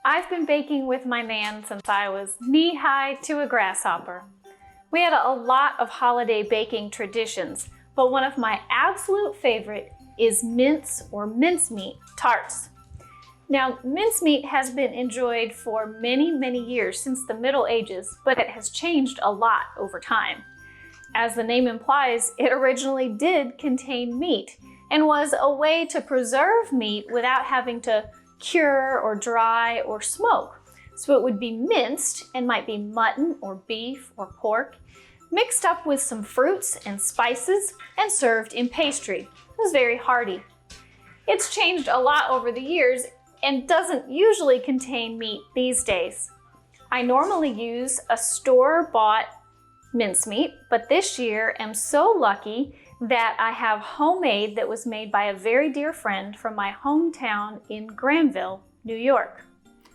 I've been baking with my nan since I was knee-high to a grasshopper. We had a lot of holiday baking traditions, but one of my absolute favorite is mincemeat tarts. Now, mincemeat has been enjoyed for many, many years since the Middle Ages, but it has changed a lot over time. As the name implies, it originally did contain meat and was a way to preserve meat without having to cure or dry or smoke. So it would be minced and might be mutton or beef or pork, mixed up with some fruits and spices and served in pastry. It was very hearty. It's changed a lot over the years and doesn't usually contain meat these days. I normally use a store-bought mincemeat, but this year am so lucky that I have homemade that was made by a very dear friend from my hometown in Granville, New York.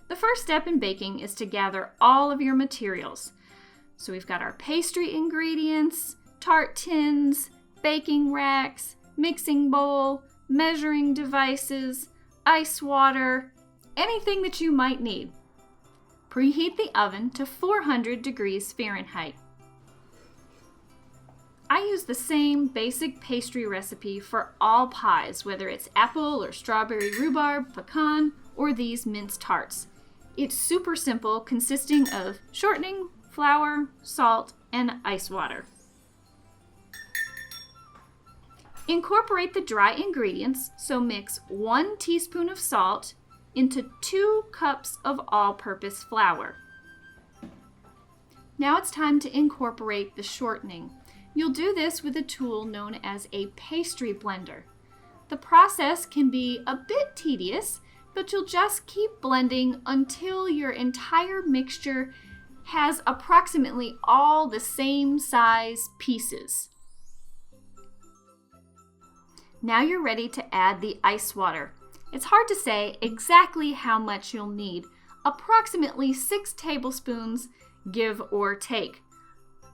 The first step in baking is to gather all of your materials. So we've got our pastry ingredients, tart tins, baking racks, mixing bowl, measuring devices, ice water, anything that you might need. Preheat the oven to 400 degrees Fahrenheit. I use the same basic pastry recipe for all pies, whether it's apple or strawberry rhubarb, pecan, or these minced tarts. It's super simple, consisting of shortening, flour, salt, and ice water. Incorporate the dry ingredients, so mix 1 teaspoon of salt into 2 cups of all-purpose flour. Now it's time to incorporate the shortening. You'll do this with a tool known as a pastry blender. The process can be a bit tedious, but you'll just keep blending until your entire mixture has approximately all the same size pieces. Now you're ready to add the ice water. It's hard to say exactly how much you'll need, approximately 6 tablespoons, give or take.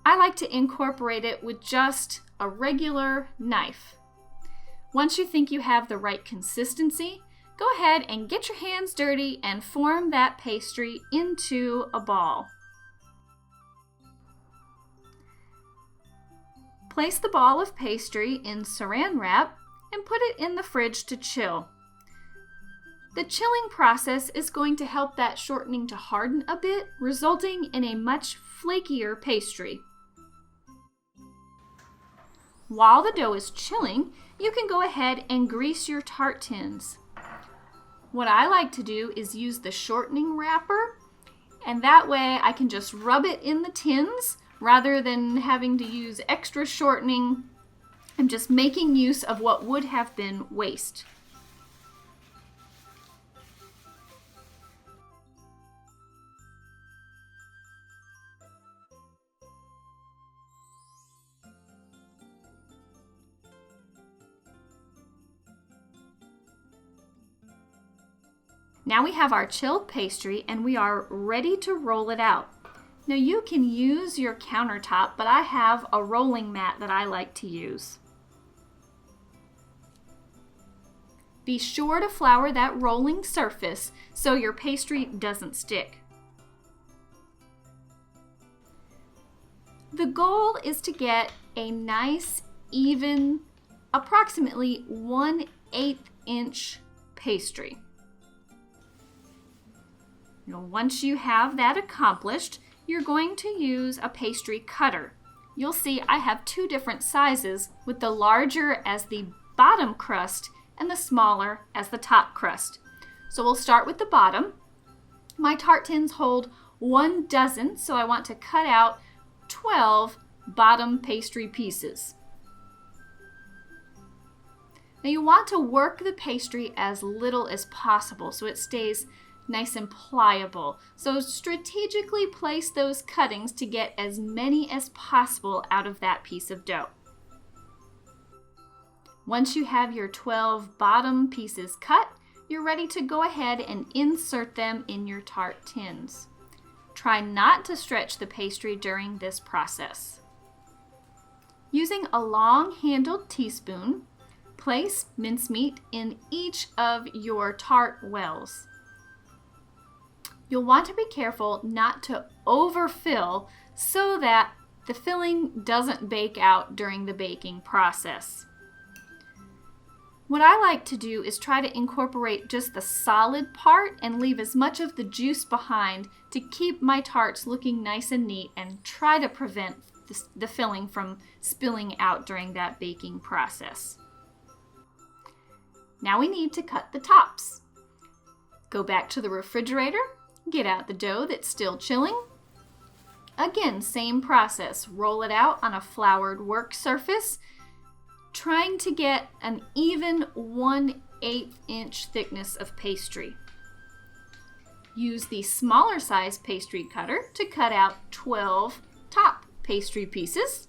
I like to incorporate it with just a regular knife. Once you think you have the right consistency, go ahead and get your hands dirty and form that pastry into a ball. Place the ball of pastry in saran wrap and put it in the fridge to chill. The chilling process is going to help that shortening to harden a bit, resulting in a much flakier pastry. While the dough is chilling, you can go ahead and grease your tart tins. What I like to do is use the shortening wrapper, and that way I can just rub it in the tins rather than having to use extra shortening. I'm just making use of what would have been waste. Now we have our chilled pastry and we are ready to roll it out. Now you can use your countertop, but I have a rolling mat that I like to use. Be sure to flour that rolling surface so your pastry doesn't stick. The goal is to get a nice, even, approximately 1/8 inch pastry. Once you have that accomplished, you're going to use a pastry cutter. You'll see I have 2 different sizes, with the larger as the bottom crust and the smaller as the top crust. So we'll start with the bottom. My tart tins hold 1 dozen, so I want to cut out 12 bottom pastry pieces. Now you want to work the pastry as little as possible so it stays nice and pliable. So strategically place those cuttings to get as many as possible out of that piece of dough. Once you have your 12 bottom pieces cut, you're ready to go ahead and insert them in your tart tins. Try not to stretch the pastry during this process. Using a long-handled teaspoon, Place mincemeat in each of your tart wells. You'll want to be careful not to overfill so that the filling doesn't bake out during the baking process. What I like to do is try to incorporate just the solid part and leave as much of the juice behind to keep my tarts looking nice and neat and try to prevent the filling from spilling out during that baking process. Now we need to cut the tops. Go back to the refrigerator, get out the dough that's still chilling. Again, same process. Roll it out on a floured work surface, trying to get an even 1/8 inch thickness of pastry. Use the smaller size pastry cutter to cut out 12 top pastry pieces.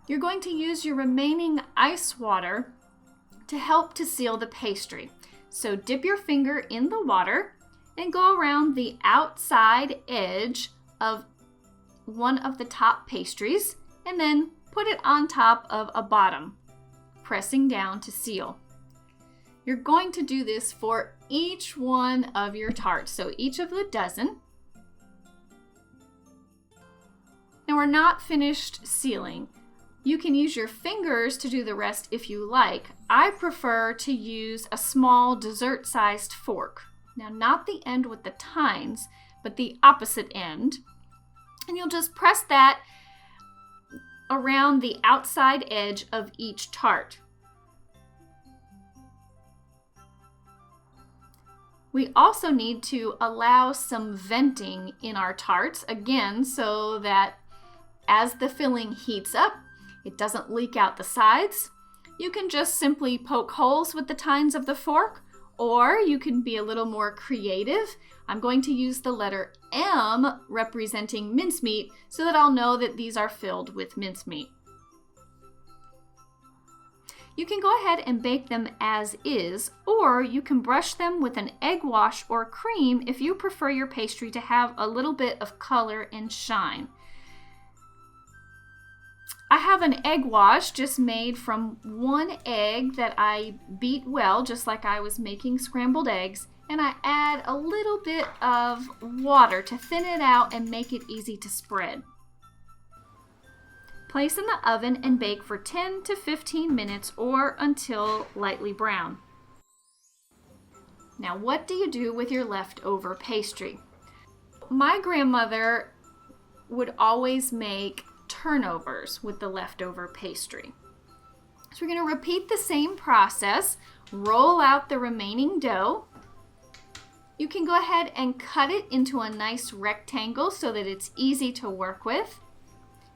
You're going to use your remaining ice water to help to seal the pastry. So dip your finger in the water and go around the outside edge of one of the top pastries and then put it on top of a bottom, pressing down to seal. You're going to do this for each one of your tarts, so each of the dozen. Now we're not finished sealing. You can use your fingers to do the rest if you like. I prefer to use a small dessert-sized fork. Now, not the end with the tines, but the opposite end. And you'll just press that around the outside edge of each tart. We also need to allow some venting in our tarts, again, so that as the filling heats up, it doesn't leak out the sides. You can just simply poke holes with the tines of the fork, or you can be a little more creative. I'm going to use the letter M representing mincemeat so that I'll know that these are filled with mincemeat. You can go ahead and bake them as is, or you can brush them with an egg wash or cream if you prefer your pastry to have a little bit of color and shine. I have an egg wash just made from one egg that I beat well, just like I was making scrambled eggs, and I add a little bit of water to thin it out and make it easy to spread. Place in the oven and bake for 10 to 15 minutes or until lightly brown. Now, what do you do with your leftover pastry? My grandmother would always make turnovers with the leftover pastry. So we're going to repeat the same process. Roll out the remaining dough. You can go ahead and cut it into a nice rectangle so that it's easy to work with.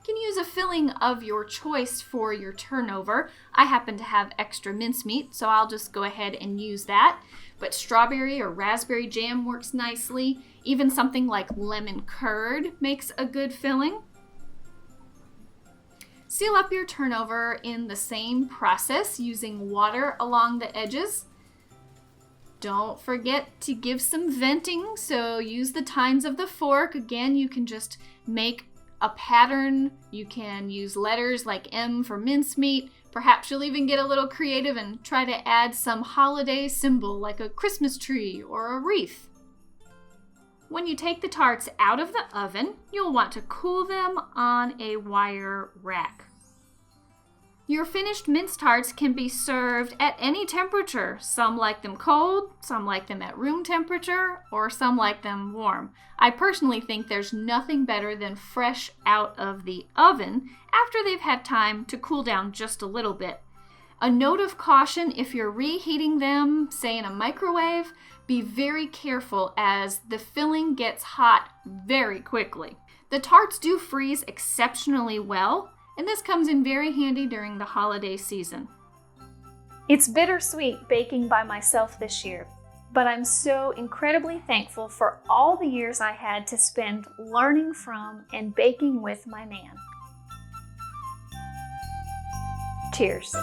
You can use a filling of your choice for your turnover. I happen to have extra mincemeat, so I'll just go ahead and use that. But strawberry or raspberry jam works nicely. Even something like lemon curd makes a good filling. Seal up your turnover in the same process using water along the edges. Don't forget to give some venting, so use the tines of the fork. Again, you can just make a pattern. You can use letters like M for mincemeat. Perhaps you'll even get a little creative and try to add some holiday symbol like a Christmas tree or a wreath. When you take the tarts out of the oven, you'll want to cool them on a wire rack. Your finished mince tarts can be served at any temperature. Some like them cold, some like them at room temperature, or some like them warm. I personally think there's nothing better than fresh out of the oven after they've had time to cool down just a little bit. A note of caution: if you're reheating them, say in a microwave, be very careful as the filling gets hot very quickly. The tarts do freeze exceptionally well, and this comes in very handy during the holiday season. It's bittersweet baking by myself this year, but I'm so incredibly thankful for all the years I had to spend learning from and baking with my man. Cheers.